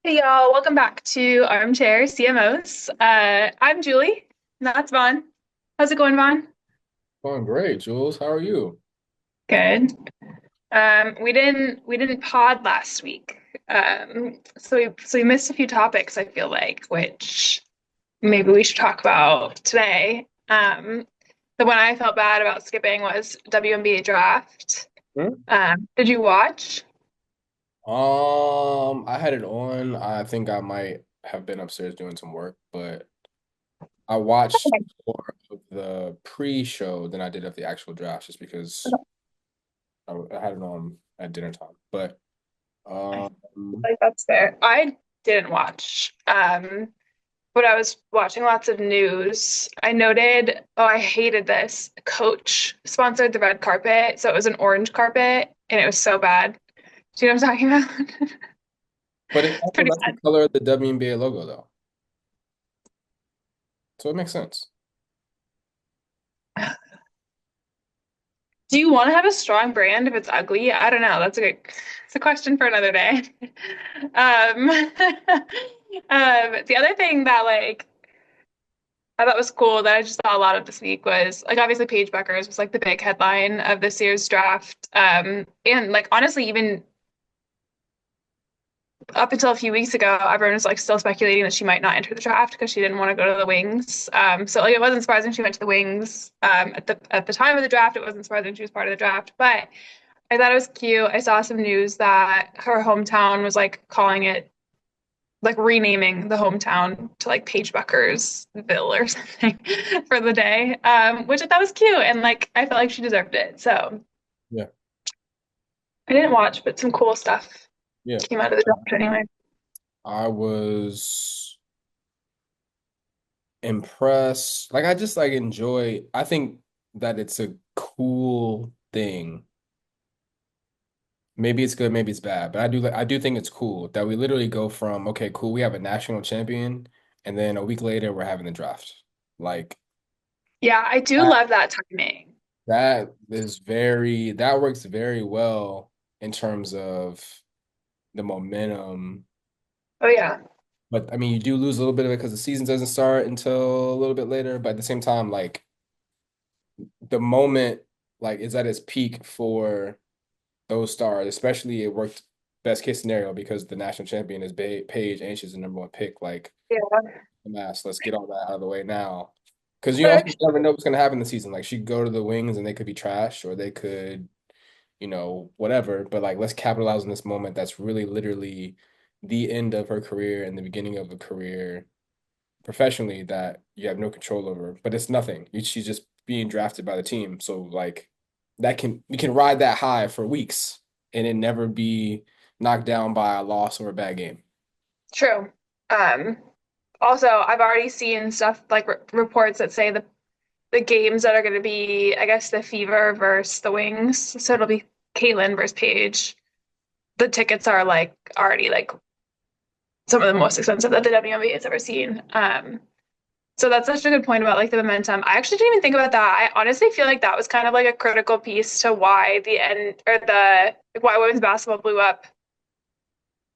Hey y'all, welcome back to Armchair CMOs. I'm Julie, and that's Vaughn. How's it going, Vaughn? Going great, Jules. How are you? Good. We didn't pod last week. So we missed a few topics, I feel like, which maybe we should talk about today. The one I felt bad about skipping was WNBA draft. Hmm? Did you watch? I had it on. I think I might have been upstairs doing some work, but I watched more of the pre-show than I did of the actual draft, just because I had it on at dinner time. But Like that's fair. I didn't watch. But I was watching lots of news. I noted, oh, I hated this. Coach sponsored the red carpet, so it was an orange carpet, and it was so bad. Do you know what I'm talking about? but it It's also pretty that's the color of the WNBA logo, though, so it makes sense. bad. Do you want to have a strong brand if it's ugly? I don't know. It's a question for another day. Um, the other thing that I thought was cool that I just saw a lot of this week was like obviously Paige Bueckers was like the big headline of this year's draft. And like honestly, even up until a few weeks ago, everyone was like still speculating that she might not enter the draft because she didn't want to go to the Wings. So like it wasn't surprising she went to the Wings. At the time of the draft, it wasn't surprising she was part of the draft. But I thought it was cute. I saw some news that her hometown was like calling it like renaming the hometown to like Paige Buckersville or something for the day, which I thought was cute and like I felt like she deserved it. So Yeah, I didn't watch, but some cool stuff yeah. came out of the draft anyway. I was impressed. Like I just like enjoy. I think that it's a cool thing. Maybe it's good, maybe it's bad, but I do think it's cool that we literally go from, okay, cool, we have a national champion, and then a week later we're having the draft. Like Yeah, I do that, love that timing. that works very well in terms of the momentum. Oh yeah, But I mean, you do lose a little bit of it because the season doesn't start until a little bit later. But at the same time, like the moment like is at its peak for those stars, especially it worked best case scenario because the national champion is Paige and she's the number one pick. Like, yeah. mass, let's get all that out of the way now. Because you But also actually, never know what's going to happen this season. Like, she could go to the Wings and they could be trash or they could, whatever. But like, let's capitalize on this moment that's really literally the end of her career and the beginning of a career professionally that you have no control over. But it's nothing. She's just being drafted by the team. So like we can ride that high for weeks and it never be knocked down by a loss or a bad game. true. Um, Also, I've already seen stuff like reports that say the games that are going to be, I guess, the Fever versus the Wings. So it'll be Caitlin versus Paige. The tickets are like already like some of the most expensive that the WNBA has ever seen. So that's such a good point about like the momentum. I actually didn't even think about that. I honestly feel like that was kind of like a critical piece to why the end or the like, why women's basketball blew up,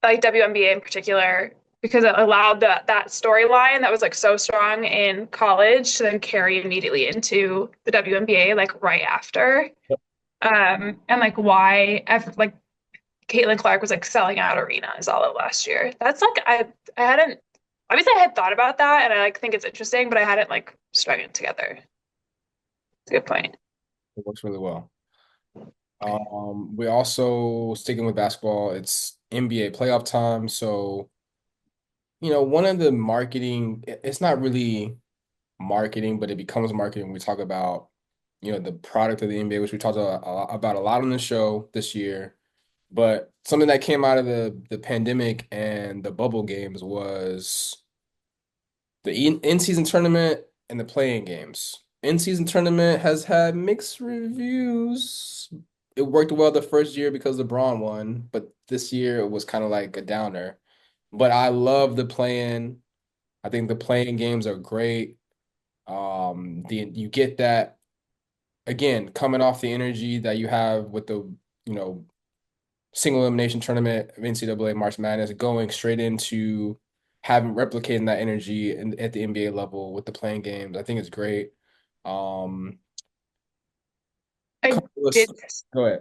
like WNBA in particular, because it allowed that storyline that was like so strong in college to then carry immediately into the WNBA like right after. And like why like Caitlin Clark was like selling out arenas all of last year. That's like I hadn't obviously I had thought about that and I like think it's interesting, but I hadn't like strung it together. It's a good point. It works really well. We also sticking with basketball, it's NBA playoff time. So, one of the marketing, it's not really marketing, but it becomes marketing when we talk about, the product of the NBA, which we talked about a lot on the show this year. But something that came out of the pandemic and the bubble games was the in-season tournament and the playing games. In-season tournament has had mixed reviews. It worked well the first year because LeBron won, but this year it was kind of like a downer. But I love the playing. I think the playing games are great. You get that again coming off the energy that you have with the, you know, single elimination tournament of NCAA March Madness, going straight into having replicating that energy at the NBA level with the playing games. I think it's great. Um, I let's did. go ahead.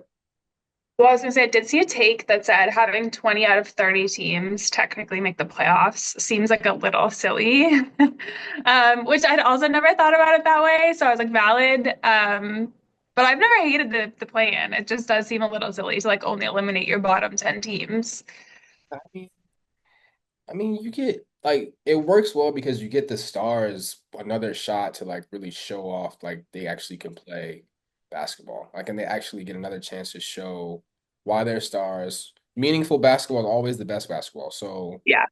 Well, I was gonna say I did see a take that said having 20 out of 30 teams technically make the playoffs seems like a little silly. Which I'd also never thought about it that way. So I was like, valid. But I've never hated the play-in. It just does seem a little silly to like only eliminate your bottom 10 teams. I mean, you get like it works well because you get the stars another shot to like really show off like they actually can play basketball. Like, and they actually get another chance to show why they're stars. Meaningful basketball is always the best basketball. So Yeah.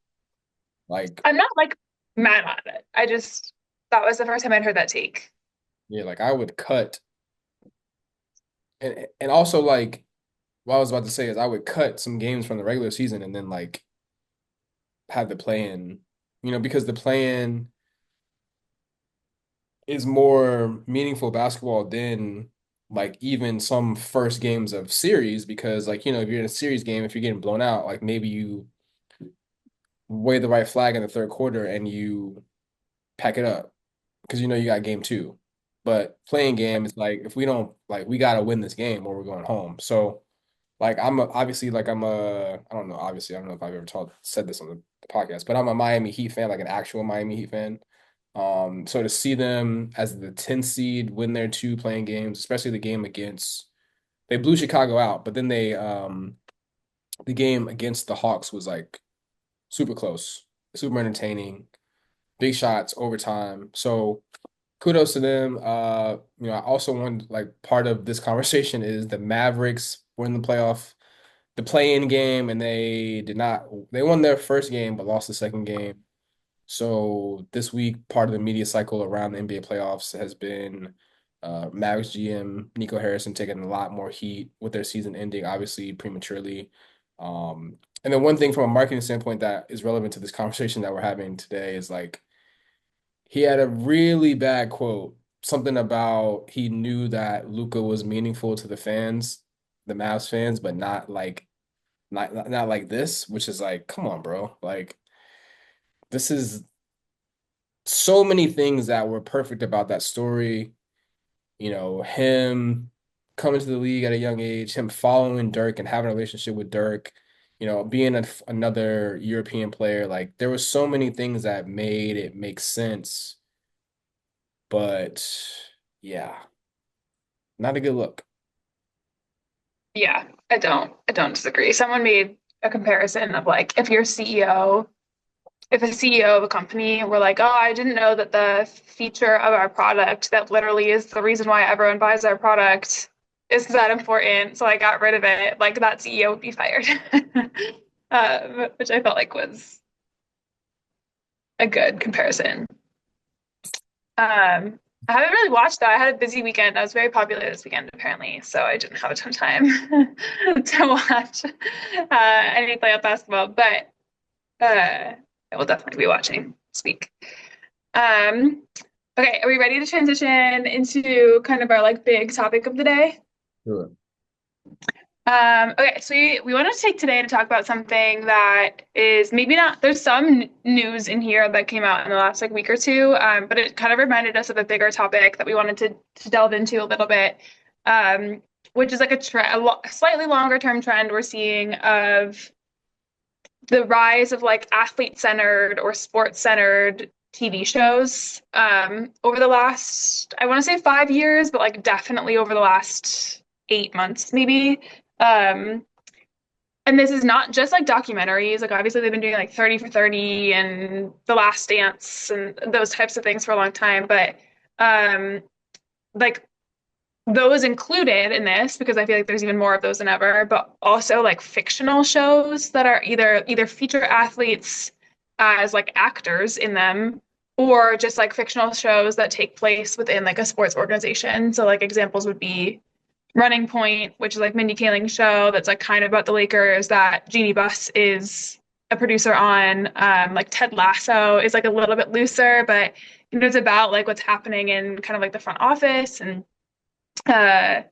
like, I'm not like mad at it. I just that was the first time I'd heard that take. yeah, like I would cut and also like what I was about to say is I would cut some games from the regular season and then like have the play in, because the play in is more meaningful basketball than like even some first games of series because like if you're in a series game, if you're getting blown out, like maybe you wave the right flag in the third quarter and you pack it up because you got game two. But playing game is like if we don't like we gotta win this game or we're going home. So like obviously like I don't know, obviously I don't know if I've ever said this on the podcast, but I'm a Miami Heat fan, like an actual Miami Heat fan. So to see them as the 10th seed win their two playing games, especially the game against they blew Chicago out, but then the game against the Hawks was like super close, super entertaining, big shots, overtime. So kudos to them. I also want like part of this conversation is the Mavericks were in the play-in game, and they did not. They won their first game, but lost the second game. So this week, part of the media cycle around the NBA playoffs has been Mavs GM Nico Harrison taking a lot more heat with their season ending, obviously prematurely. And then one thing from a marketing standpoint that is relevant to this conversation that we're having today is like he had a really bad quote, something about he knew that Luca was meaningful to the fans, the Mavs fans, but not like this, which is like, come on, bro. Like this is so many things that were perfect about that story. Him coming to the league at a young age, him following Dirk and having a relationship with Dirk, being another European player. Like there were so many things that made it make sense, but yeah, not a good look. Yeah, I don't disagree. Someone made a comparison of like if a CEO of a company were like, "Oh, I didn't know that the feature of our product that literally is the reason why everyone buys our product is that important, so I got rid of it," like that CEO would be fired. Which I felt like was a good comparison. I haven't really watched that. I had a busy weekend. I was very popular this weekend, apparently, so I didn't have a ton of time to watch any playoff basketball. But I will definitely be watching this week. Um, okay, are we ready to transition into kind of our like big topic of the day? Sure. Okay, so we want to take today to talk about something that is maybe not, there's some news in here that came out in the last like week or two, but it kind of reminded us of a bigger topic that we wanted to delve into a little bit, which is like a slightly longer term trend we're seeing of the rise of like athlete centered or sports centered TV shows over the last, I want to say 5 years, but like definitely over the last 8 months, maybe. Um, and this is not just like documentaries. Like obviously they've been doing like 30 for 30 and The Last Dance and those types of things for a long time. But um, like those included in this because I feel like there's even more of those than ever, but also like fictional shows that are either feature athletes as like actors in them or just like fictional shows that take place within like a sports organization. So like examples would be Running Point, which is like Mindy Kaling's show that's like kind of about the Lakers that Jeannie Buss is a producer on. Like Ted Lasso is like a little bit looser, but it's about like what's happening in kind of like the front office and uh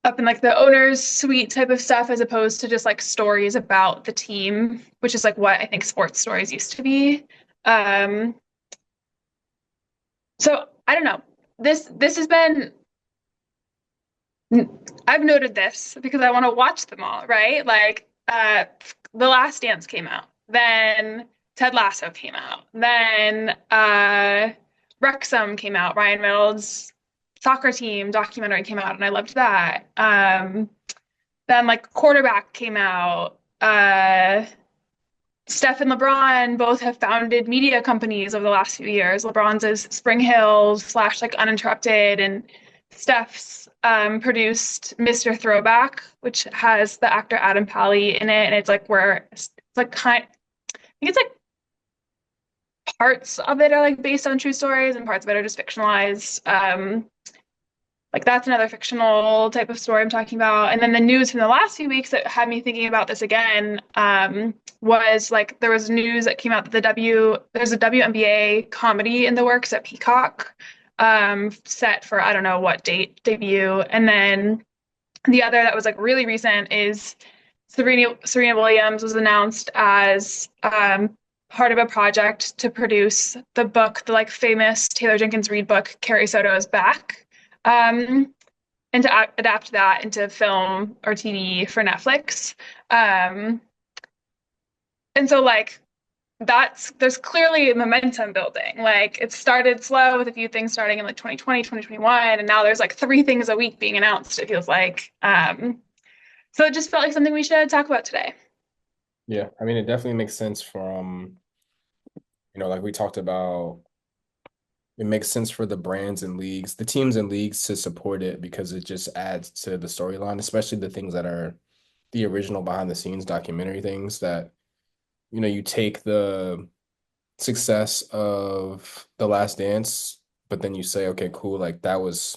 up in like the owner's suite type of stuff as opposed to just like stories about the team, which is like what I think sports stories used to be. Um, so I don't know. This has been I've noted this because I want to watch them all, right? Like The Last Dance came out, then Ted Lasso came out, then Wrexham came out, Ryan Reynolds' soccer team documentary came out, and I loved that. Then like Quarterback came out. Steph and LeBron both have founded media companies over the last few years. LeBron's is Spring Hill slash like Uninterrupted, and Steph's produced Mr. Throwback, which has the actor Adam Pally in it, and it's like where it's like I think it's like parts of it are like based on true stories, and parts of it are just fictionalized. Like that's another fictional type of story I'm talking about. And then the news from the last few weeks that had me thinking about this again was like there was news that came out that there's a WNBA comedy in the works at Peacock, set for I don't know what debut. And then the other that was like really recent is Serena Williams was announced as part of a project to produce the book, the like famous Taylor Jenkins Reid book, Carrie Soto's Back, um, and to adapt that into film or TV for Netflix. Um, and so like that's there's clearly momentum building. Like it started slow with a few things starting in like 2020, 2021, and now there's like three things a week being announced, it feels like. So it just felt like something we should talk about today. Yeah, I mean, it definitely makes sense from, like we talked about, it makes sense for the brands and leagues, the teams and leagues to support it because it just adds to the storyline, especially the things that are the original behind the scenes documentary things that, you take the success of The Last Dance, but then you say, okay, cool, like that was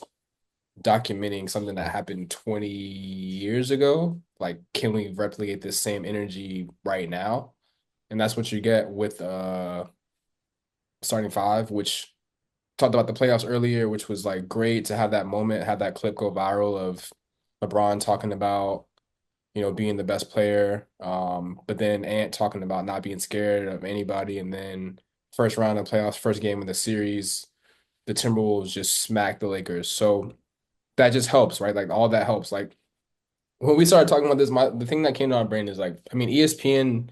documenting something that happened 20 years ago. Like, can we replicate this same energy right now? And that's what you get with starting five, which talked about the playoffs earlier, which was like great to have that moment, have that clip go viral of LeBron talking about, being the best player. But then Ant talking about not being scared of anybody. And then first round of playoffs, first game of the series, the Timberwolves just smacked the Lakers. So that just helps, right? Like all that helps. Like when we started talking about this, the thing that came to our brain is like, I mean, ESPN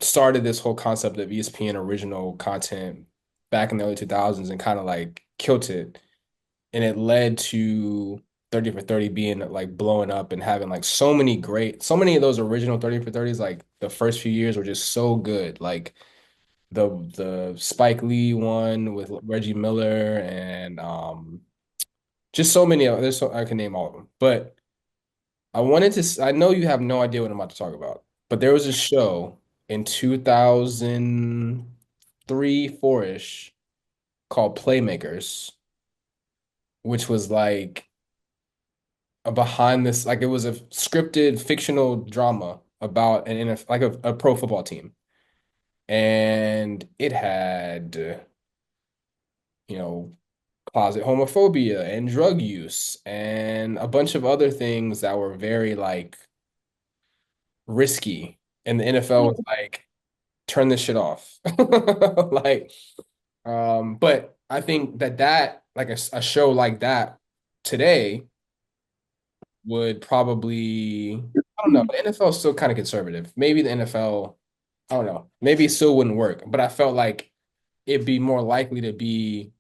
started this whole concept of ESPN original content back in the early 2000s and kind of like killed it. And it led to 30 for 30 being like blowing up and having like so many of those original 30 for 30s, like the first few years were just so good. Like the Spike Lee one with Reggie Miller and just so many of there's so I can name all of them. But I know you have no idea what I'm about to talk about, but there was a show in 2003, 4-ish called Playmakers, which was like a behind this, like it was a scripted fictional drama about an NFL, like a pro football team. And it had, you know, closet homophobia and drug use and a bunch of other things that were very like risky. And the NFL was like, turn this shit off. Like, but I think that like a show like that today would probably, I don't know, the NFL is still kind of conservative. Maybe the NFL, I don't know, maybe it still wouldn't work, but I felt like it'd be more likely to be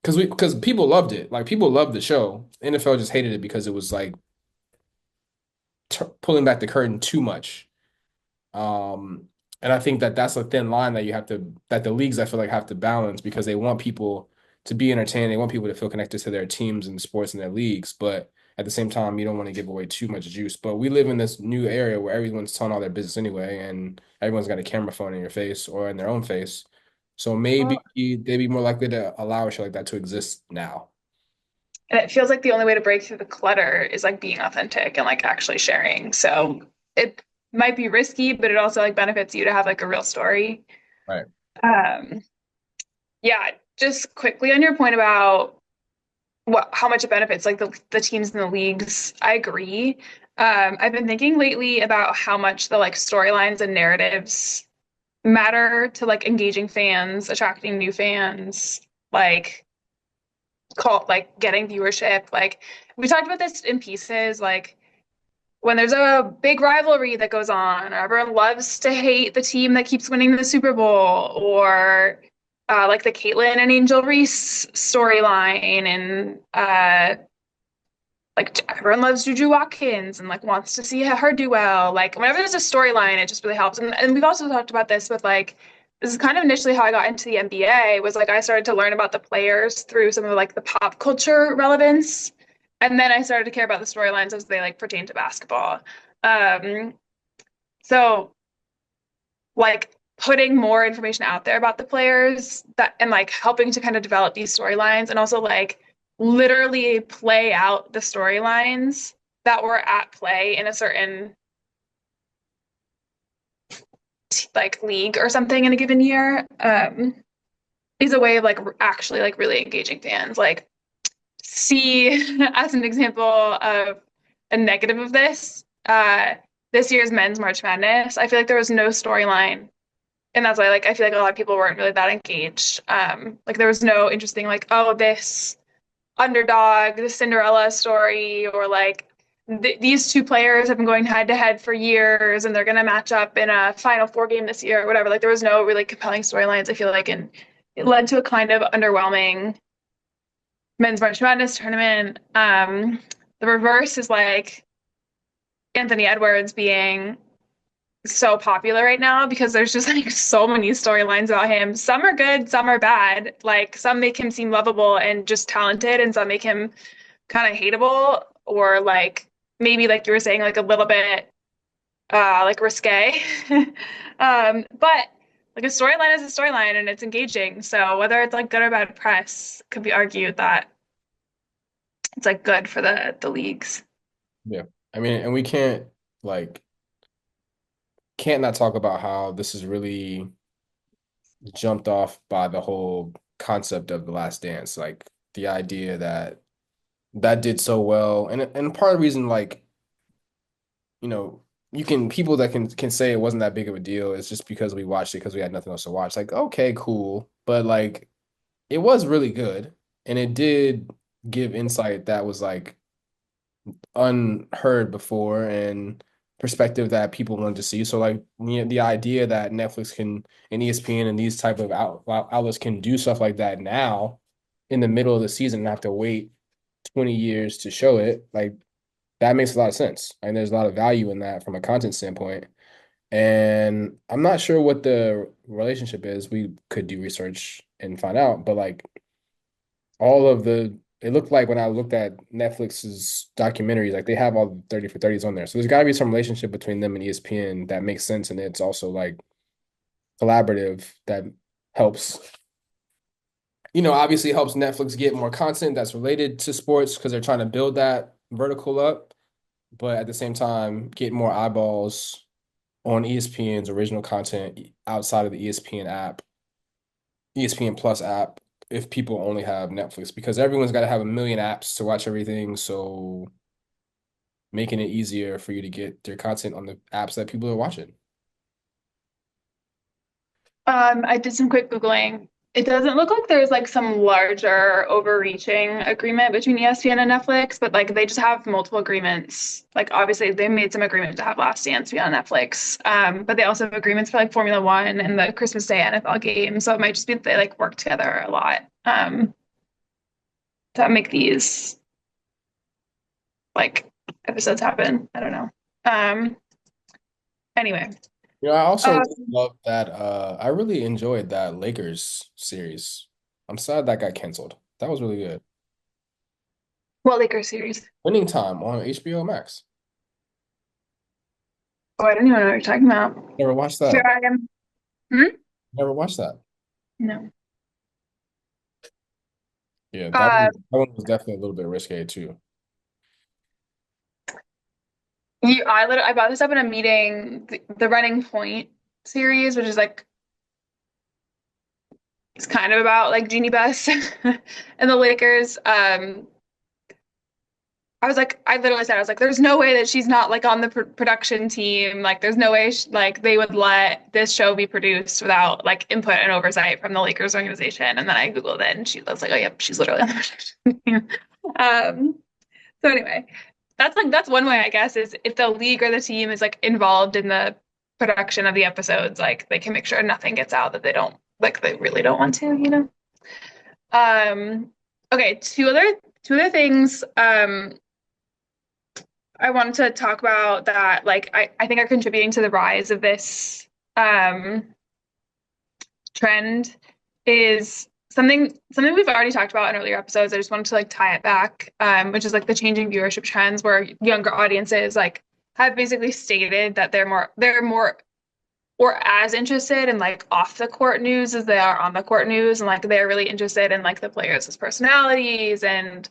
because people loved it. Like people loved the show. NFL just hated it because it was like t pulling back the curtain too much. Um, and I think that that's a thin line that that the leagues I feel like have to balance because they want people to be entertained. They want people to feel connected to their teams and sports and their leagues. But at the same time, you don't want to give away too much juice. But we live in this new area where everyone's telling all their business anyway, and everyone's got a camera phone in your face or in their own face. So maybe Well, they'd be more likely to allow a show like that to exist now. and it feels like the only way to break through the clutter is like being authentic and like actually sharing. So it might be risky, but it also like benefits you to have like a real story. Right. Um, yeah, just quickly on your point about what how much it benefits like the teams in the leagues. I agree. I've been thinking lately about how much the like storylines and narratives matter to like engaging fans, attracting new fans, like like getting viewership. Like we talked about this in pieces, like when there's a big rivalry that goes on, or everyone loves to hate the team that keeps winning the Super Bowl, or like the Caitlyn and Angel Reese storyline, and like everyone loves Juju Watkins and like wants to see her do well. Like whenever there's a storyline, it just really helps. And we've also talked about this with like this is kind of initially how I got into the NBA was like I started to learn about the players through some of like the pop culture relevance. And then I started to care about the storylines as they like pertain to basketball. Um, so like putting more information out there about the players that and like helping to kind of develop these storylines and also like literally play out the storylines that were at play in a certain like league or something in a given year is a way of like actually like really engaging fans like see as an example of a negative of this year's men's March Madness. I feel like there was no storyline and that's why like I feel like a lot of people weren't really that engaged. Like there was no interesting like oh this underdog, the Cinderella story, or like these two players have been going head to head for years and they're gonna match up in a Final Four game this year or whatever. Like there was no really compelling storylines. I feel like and it led to a kind of underwhelming men's March Madness tournament. The reverse is like Anthony Edwards being so popular right now because there's just like so many storylines about him. Some are good, some are bad. Like some make him seem lovable and just talented, and some make him kind of hateable or like maybe like you were saying, like a little bit like risque. But like a storyline is a storyline and it's engaging. So whether it's like good or bad press, could be argued that it's like good for the leagues. Yeah. I mean, and we like can't not talk about how this is really jumped off by the whole concept of The Last Dance. Like the idea that that did so well. And part of the reason like, you know, you can people that can say it wasn't that big of a deal is just because we watched it because we had nothing else to watch. Like, okay, cool. But like it was really good and it did give insight that was like unheard before and perspective that people wanted to see. So like the idea that Netflix can and ESPN and these type of outlets can do stuff like that now in the middle of the season and have to wait 20 years to show it, like that makes a lot of sense. And there's a lot of value in that from a content standpoint. And I'm not sure what the relationship is. We could do research and find out, but like all of the it looked like when I looked at Netflix's documentaries, like they have all the 30 for 30s on there. So there's got to be some relationship between them and ESPN that makes sense. And it's also like collaborative that helps, obviously helps Netflix get more content that's related to sports because they're trying to build that vertical up. But at the same time, get more eyeballs on ESPN's original content outside of the ESPN app, ESPN Plus app if people only have Netflix because everyone's got to have a million apps to watch everything. So making it easier for you to get their content on the apps that people are watching. I did some quick Googling. It doesn't look like there's like some larger overreaching agreement between ESPN and Netflix, but like they just have multiple agreements. Like obviously they made some agreement to have Last Dance be on Netflix. But they also have agreements for like Formula One and the Christmas Day NFL game. So it might just be that they like work together a lot to make these like episodes happen. I don't know. Um, anyway, I also uh, love that I really enjoyed that Lakers series. I'm sad that got canceled. That was really good. what Lakers series? Winning Time on HBO Max. Oh, I don't even know what you're talking about. Never watched Here that. I am. Hmm? Never watched that. No. Yeah, that Uh, that one was definitely a little bit risque too. I brought this up in a meeting, the Running Point series, which is like it's kind of about like Jeannie Buss and the Lakers. I literally said, I was like, there's no way that she's not like on the production team. Like, there's no way like they would let this show be produced without like input and oversight from the Lakers organization. And then I Googled it and I was like, oh, yep, she's literally on the production team. Um, so anyway, that's one way, I guess, is if the league or the team is like involved in the production of the episodes, like they can make sure nothing gets out that they don't like they really don't want to, you know? Okay, two other things. I wanted to talk about that, like I think are contributing to the rise of this trend is something we've already talked about in earlier episodes. I just wanted to like tie it back, which is like the changing viewership trends where younger audiences like have basically stated that they're more or as interested in like off the court news as they are on the court news, and like they're really interested in like the players' as personalities and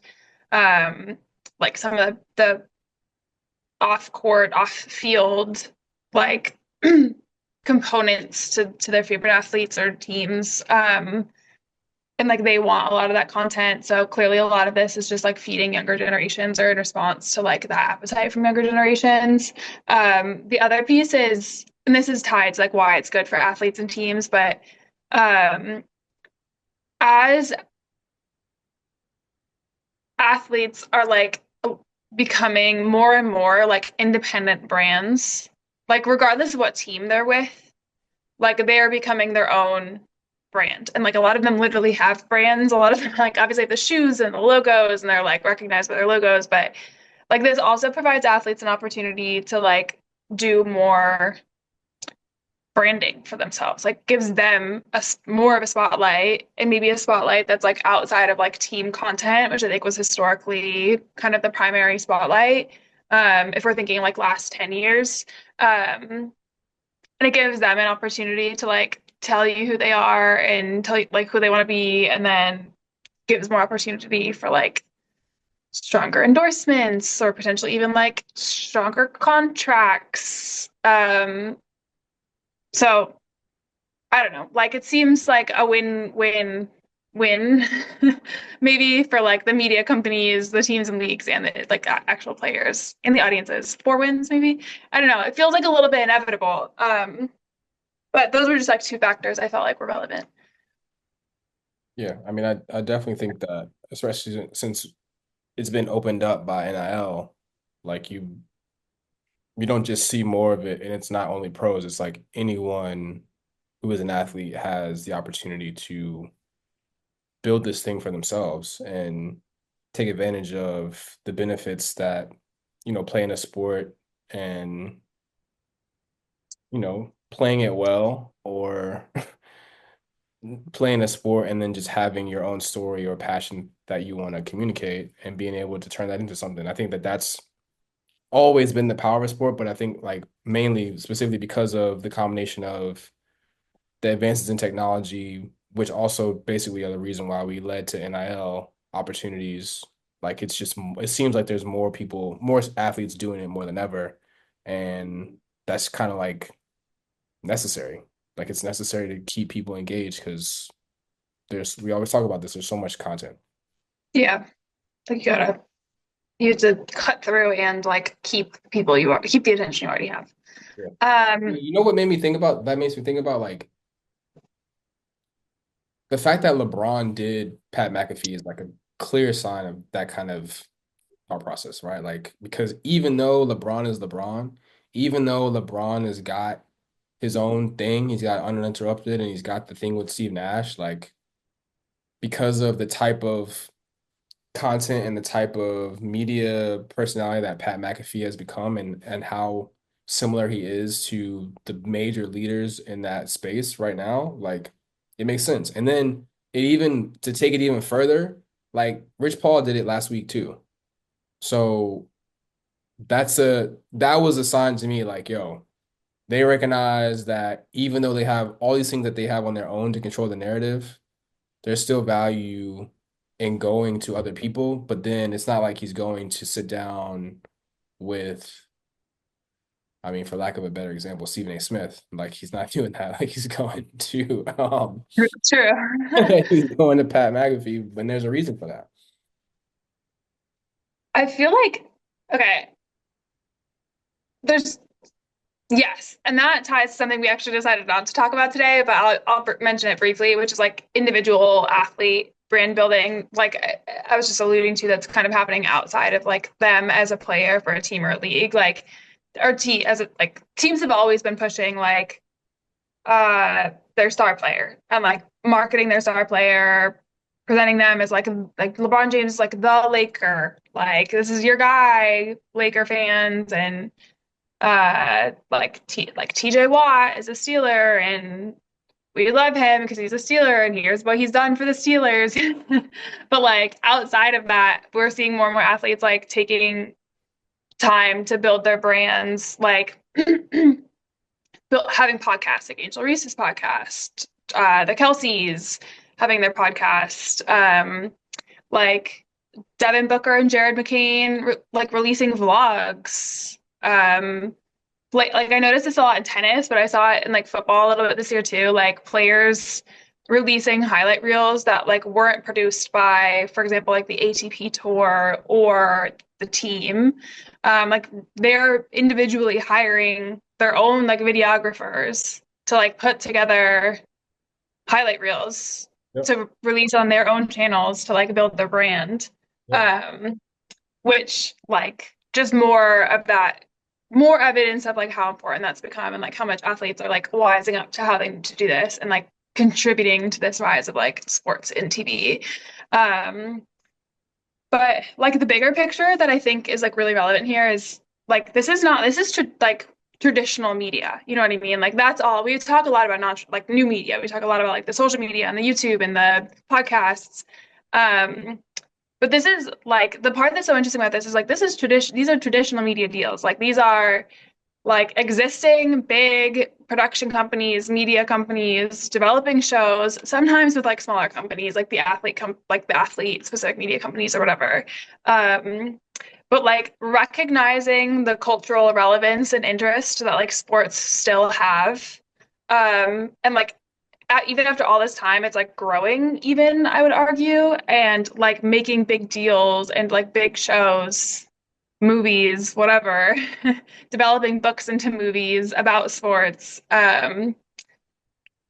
um like some of the off court, off field, like components to their favorite athletes or teams. And like they want a lot of that content. So clearly a lot of this is just like feeding younger generations or in response to like that appetite from younger generations. The other piece is, and this is tied to like why it's good for athletes and teams, but um, as athletes are like becoming more and more like independent brands, like regardless of what team they're with, like they're becoming their own brand. And like a lot of them literally have brands. A lot of them like obviously have the shoes and the logos and they're like recognized by their logos, but like this also provides athletes an opportunity to like do more branding for themselves, like gives them more of a spotlight and maybe a spotlight that's like outside of like team content, which I think was historically kind of the primary spotlight. If we're thinking like last 10 years. And it gives them an opportunity to like tell you who they are and tell you like who they want to be, and then gives more opportunity for like stronger endorsements or potentially even like stronger contracts. So I don't know. Like it seems like a win-win-win, maybe for like the media companies, the teams and leagues, and the like actual players and the audiences. Four wins, maybe. I don't know. It feels like a little bit inevitable. But those were just like two factors I felt like were relevant. Yeah, I mean, I definitely think that, especially since it's been opened up by NIL, like you don't just see more of it, and it's not only pros, it's like anyone who is an athlete has the opportunity to build this thing for themselves and take advantage of the benefits that, playing a sport and, playing it well or playing a sport and then just having your own story or passion that you want to communicate and being able to turn that into something. I think that that's always been the power of sport, but I think like mainly specifically because of the combination of the advances in technology, which also basically are the reason why we led to NIL opportunities. Like it seems like there's more people, more athletes doing it more than ever. And that's kind of like necessary. Like it's necessary to keep people engaged because we always talk about this, there's so much content. Yeah, like you have to cut through and like keep the attention you already have. Yeah. Um, You know what made me think about that makes me think about like the fact that LeBron did Pat McAfee is like a clear sign of that kind of thought process, right? Like because even though LeBron is LeBron, even though LeBron has got his own thing, he's got uninterrupted and he's got the thing with Steve Nash, like because of the type of content and the type of media personality that Pat McAfee has become and how similar he is to the major leaders in that space right now, like it makes sense. And then it even to take it even further, like Rich Paul did it last week too. So that was a sign to me like, yo, they recognize that even though they have all these things that they have on their own to control the narrative, there's still value in going to other people, but then it's not like he's going to sit down with, I mean, for lack of a better example, Stephen A. Smith. Like he's not doing that. Like he's going to true. he's going to Pat McAfee when there's a reason for that. I feel like okay, there's yes, and that ties to something we actually decided not to talk about today, but I'll mention it briefly, which is like individual athlete brand building. Like I was just alluding to, that's kind of happening outside of like them as a player for a team or a league. Like our team as a, like teams have always been pushing like their star player and like marketing their star player, presenting them as like LeBron James is like the Laker, like this is your guy, Laker fans, and like TJ Watt is a Steeler and we love him because he's a Steeler and here's what he's done for the Steelers. But like outside of that, we're seeing more and more athletes like taking time to build their brands, like having podcasts like Angel Reese's podcast, the Kelseys having their podcast, like Devin Booker and Jared McCain like releasing vlogs. Like I noticed this a lot in tennis, but I saw it in like football a little bit this year too. Like players releasing highlight reels that like weren't produced by, for example, like the ATP tour or the team. Like they're individually hiring their own like videographers to like put together highlight reels Yep. to release on their own channels to like build their brand. Yep. Um, which like just more of that, more evidence of like how important that's become and like how much athletes are like wising up to how they need to do this and like contributing to this rise of like sports in TV. Um, but like the bigger picture that I think is like really relevant here is like this is like traditional media. You know what I mean? Like that's all we talk a lot about, not like new media. We talk a lot about like the social media and the YouTube and the podcasts. Um, but this is like the part that's so interesting about this is like this is tradition. These are traditional media deals. Like these are like existing big production companies, media companies, developing shows, sometimes with like smaller companies, like like the athlete specific media companies or whatever. Um, but like recognizing the cultural relevance and interest that like sports still have. And like even after all this time, it's like growing, even I would argue, and like making big deals and like big shows, movies, whatever, developing books into movies about sports.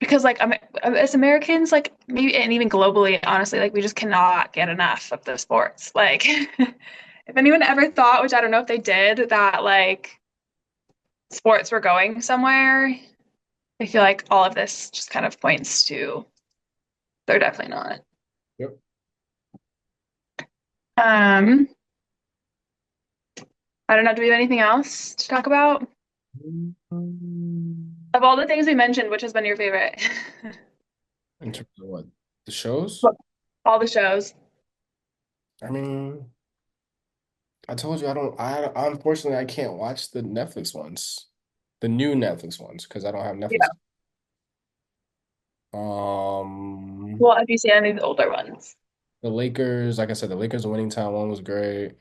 Because like as Americans, like maybe and even globally, honestly, like we just cannot get enough of the sports. Like, if anyone ever thought, which I don't know if they did, that like sports were going somewhere, I feel like all of this just kind of points to they're definitely not. Yep. Um, I don't know. Do we have anything else to talk about? Of all the things we mentioned, which has been your favorite? In terms of what? The shows? All the shows. I mean, I told you I don't, unfortunately I can't watch the Netflix ones, the new Netflix ones, because I don't have Yeah. Netflix. Um, Well, have you seen any of the older ones? the Lakers, like I said, the Lakers winning time one was great.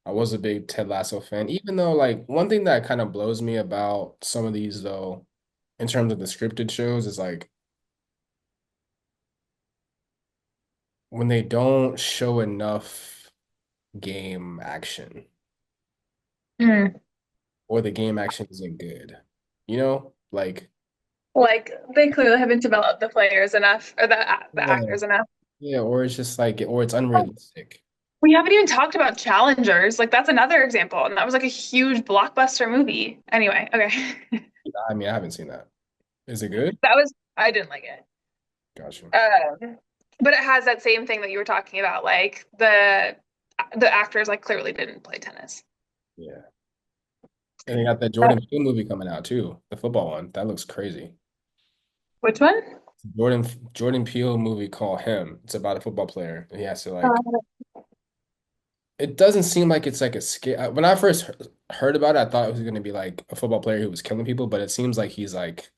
I was a big Ted Lasso fan, even though like one thing that kind of blows me about some of these though, in terms of the scripted shows, is like when they don't show enough game action Mm. or the game action isn't good. You know, like Like they clearly haven't developed the players enough or the yeah, actors enough. yeah, or it's just like or it's Oh, unrealistic. we haven't even talked about Challengers. Like that's another example, and that was like a huge blockbuster movie. Anyway, okay. I mean, I haven't seen that. Is it good? That was I didn't like it. Gotcha. But it has that same thing that you were talking about, like the actors like clearly didn't play tennis. Yeah. And they got that Uh, Jordan Peele movie coming out too, the football one. That looks crazy. Which one? Jordan Peele movie called Him. It's about a football player. And he has to like Uh, it doesn't seem like it's like a scare. When I first heard about it, I thought it was going to be like a football player who was killing people, but it seems like he's like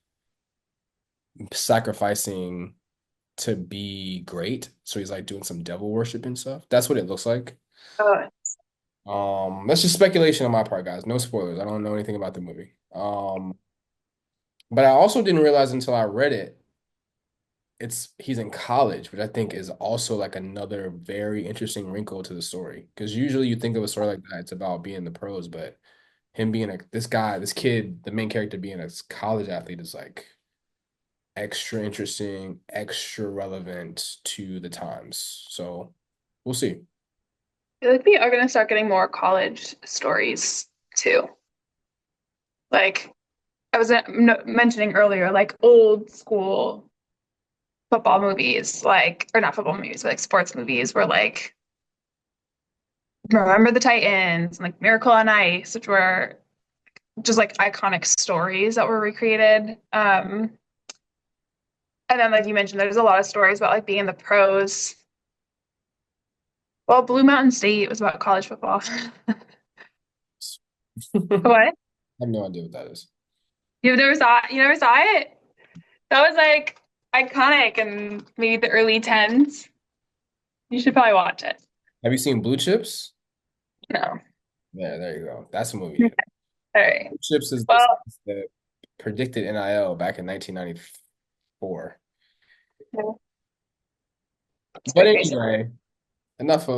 sacrificing to be great. So he's like doing some devil worship and stuff. That's what it looks like. oh, That's just speculation on my part, guys. No spoilers. I don't know anything about the movie. But I also didn't realize until I read it it's he's in college, which I think is also like another very interesting wrinkle to the story. Because usually you think of a story like that, it's about being the pros, but him being this kid, the main character being a college athlete is like extra interesting, extra relevant to the times. So we'll see. I feel like we are gonna start getting more college stories too. Like I was mentioning earlier, like old school football movies, like or not football movies, but like sports movies, where like Remember the Titans, and, like Miracle on Ice, which were just like iconic stories that were recreated. And then, like you mentioned, there's a lot of stories about like being in the pros. Well, Blue Mountain State was about college football. I What? have no idea what that is. You've never saw it? You never saw it? That was like iconic in maybe the early tens. You should probably watch it. Have you seen Blue Chips? No. Yeah, there you go. That's a Okay. movie. All right. Blue Chips is Well, the predicted NIL back in 1994. it's But pretty crazy. anyway, enough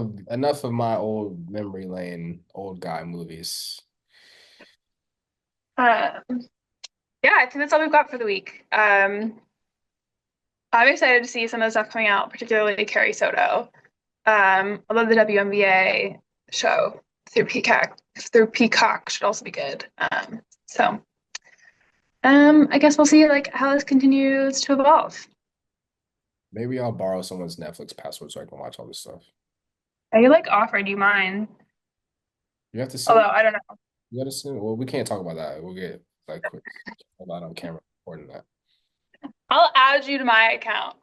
of my old memory lane, old guy movies. Um, yeah, I think that's all we've got for the week. I'm excited to see some of the stuff coming out, particularly Carrie Soto. I love the WNBA show through Peacock. Through Peacock should also be good. I guess we'll see like how this continues to evolve. Maybe I'll borrow someone's Netflix password so I can watch all this stuff. I like offered you mine, You have to send. although I don't know. You gotta send. Well, we can't talk about that. We'll get like quick about on camera recording that. I'll add you to my account.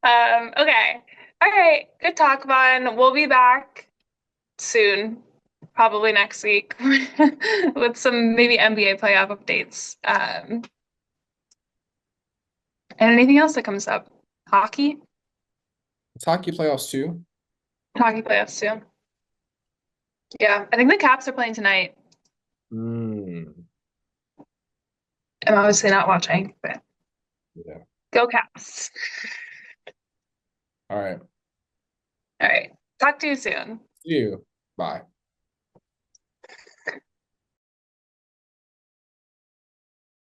Okay. All right. Good talk, Vaughn. We'll be back soon, probably next week, with some maybe NBA playoff updates. And anything else that comes up. Hockey? It's hockey playoffs too. Hockey playoffs too. Yeah. I think the Caps are playing tonight. Mm, I'm obviously not watching, but yeah. go Caps. All right. All right. Talk to you soon. See you. Bye.